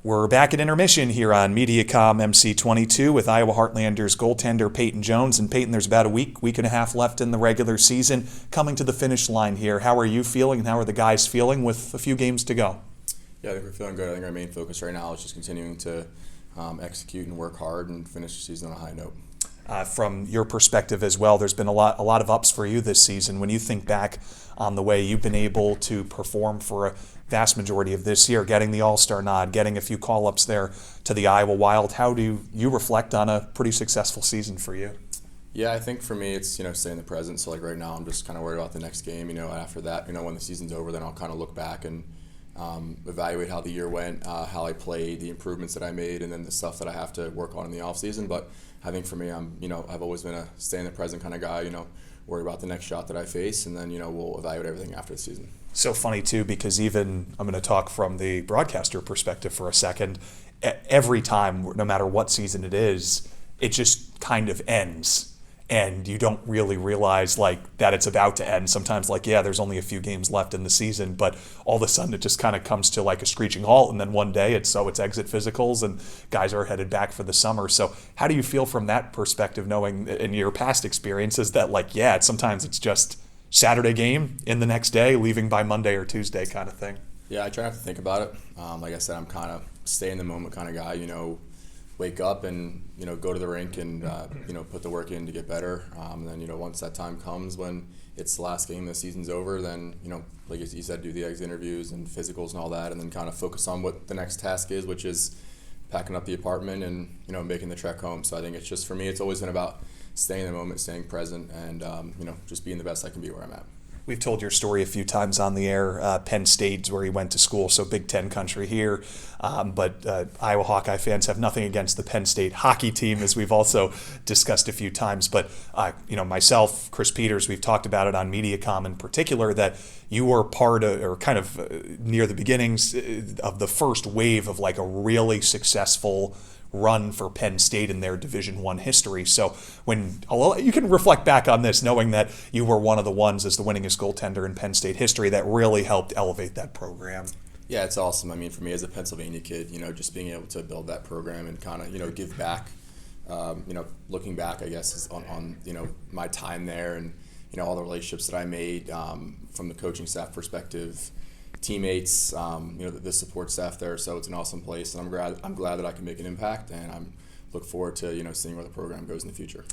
We're back at intermission here on MediaCom MC22 with Iowa Heartlanders goaltender Peyton Jones. And Peyton, there's about a week and a half left in the regular season, coming to the finish line here. How are you feeling and how are the guys feeling with a few games to go? Yeah, I think we're feeling good. I think our main focus right now is just continuing to execute and work hard and finish the season on a high note. From your perspective as well, there's been a lot of ups for you this season. When you think back on the way you've been able to perform for a vast majority of this year, getting the All-Star nod, getting a few call-ups there to the Iowa Wild, how do you reflect on a pretty successful season for you? Yeah, I think for me it's, stay in the present. So like right now I'm just kind of worried about the next game. After that, when the season's over, then I'll kind of look back and evaluate how the year went, how I played, the improvements that I made, and then the stuff that I have to work on in the off season. But I think for me, I've always been a stay in the present kind of guy. Worry about the next shot that I face, and then we'll evaluate everything after the season. So funny too, because even I'm going to talk from the broadcaster perspective for a second. Every time, no matter what season it is, it just kind of ends. And you don't really realize that it's about to end. Sometimes there's only a few games left in the season, but all of a sudden it just kind of comes to a screeching halt, and then one day it's exit physicals and guys are headed back for the summer. So how do you feel from that perspective, knowing in your past experiences that sometimes it's just Saturday game in the next day, leaving by Monday or Tuesday kind of thing? Yeah, I try not to think about it. Like I said, I'm kind of stay in the moment kind of guy. Wake up and go to the rink and put the work in to get better. And then once that time comes when it's the last game, the season's over, then like you said, do the exit interviews and physicals and all that, and then kind of focus on what the next task is, which is packing up the apartment and making the trek home. So I think it's just, for me, it's always been about staying in the moment, staying present, and just being the best I can be where I'm at. We've told your story a few times on the air. Penn State's where he went to school, so Big Ten country here. But Iowa Hawkeye fans have nothing against the Penn State hockey team, as we've also discussed a few times. But myself, Chris Peters, we've talked about it on MediaCom in particular, that you were part of, or kind of near the beginnings of the first wave of a really successful run for Penn State in their Division I history. So when you can reflect back on this, knowing that you were one of the ones as the winningest goaltender in Penn State history, that really helped elevate that program. Yeah, it's awesome. I mean, for me as a Pennsylvania kid, just being able to build that program and kind of, give back, looking back, I guess, is on my time there and, all the relationships that I made from the coaching staff perspective, teammates, the support staff there. So it's an awesome place, and I'm glad that I can make an impact, and I'm look forward to seeing where the program goes in the future.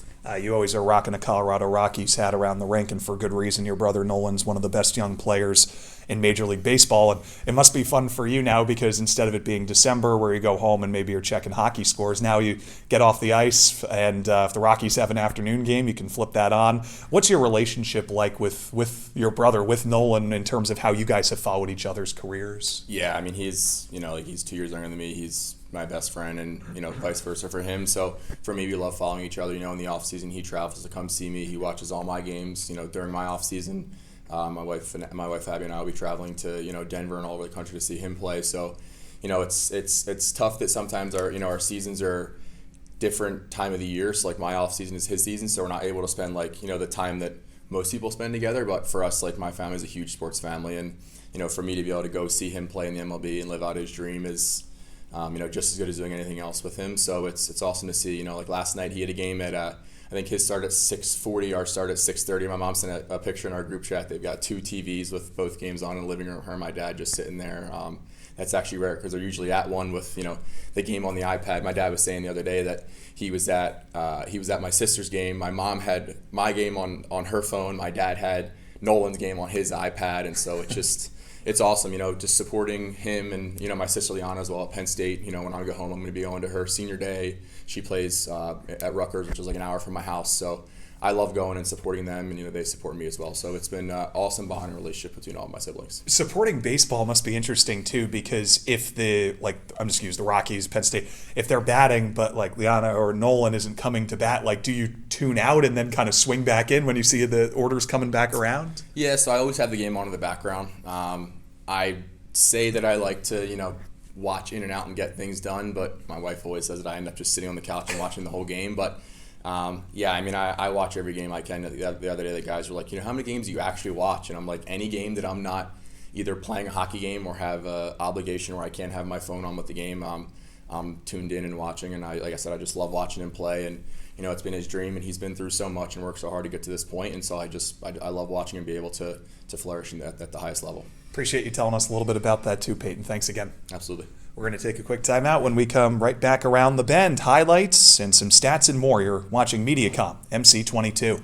You always are rocking a Colorado Rockies hat around the rink, and for good reason. Your brother Nolan's one of the best young players in Major League Baseball, and it must be fun for you now, because instead of it being December where you go home and maybe you're checking hockey scores, now you get off the ice, and if the Rockies have an afternoon game, you can flip that on. What's your relationship like with your brother, with Nolan, in terms of how you guys have followed each other's careers? Yeah, I mean, he's he's 2 years younger than me. He's my best friend, and vice versa for him. So for me, we love following each other. In the off season, he travels to come see me. He watches all my games. During my off season, my wife Abby and I will be traveling to Denver and all over the country to see him play. So it's tough that sometimes our seasons are different time of the year. So my off season is his season, so we're not able to spend the time that most people spend together. But for us, my family is a huge sports family, and for me to be able to go see him play in the MLB and live out his dream is just as good as doing anything else with him. So it's awesome to see. Last night he had a game at I think his start at 6:40, our start at 6:30. My mom sent a picture in our group chat. They've got 2 TVs with both games on in the living room. Her and my dad just sitting there. That's actually rare, because they're usually at one with the game on the iPad. My dad was saying the other day that he was at my sister's game. My mom had my game on her phone. My dad had Nolan's game on his iPad, and so it's awesome, just supporting him and, my sister Liana as well at Penn State. When I go home, I'm going to be going to her senior day. She plays at Rutgers, which is an hour from my house. So I love going and supporting them, and, they support me as well. So it's been an awesome bond and relationship between all of my siblings. Supporting baseball must be interesting, too, because if the Rockies, Penn State, if they're batting, but Liana or Nolan isn't coming to bat, do you tune out and then kind of swing back in when you see the orders coming back around? Yeah, so I always have the game on in the background. I say that I like to, watch in and out and get things done, but my wife always says that I end up just sitting on the couch and watching the whole game. But yeah, I mean, I watch every game I can. The other day, the guys were like, how many games do you actually watch? And I'm like, any game that I'm not either playing a hockey game or have an obligation where I can't have my phone on with the game, I'm tuned in and watching. And like I said, I just love watching him play. And it's been his dream, and he's been through so much and worked so hard to get to this point. And so I love watching him be able to flourish at the highest level. Appreciate you telling us a little bit about that too, Peyton. Thanks again. Absolutely. We're going to take a quick timeout. When we come right back around the bend, highlights and some stats and more. You're watching MediaCom MC22.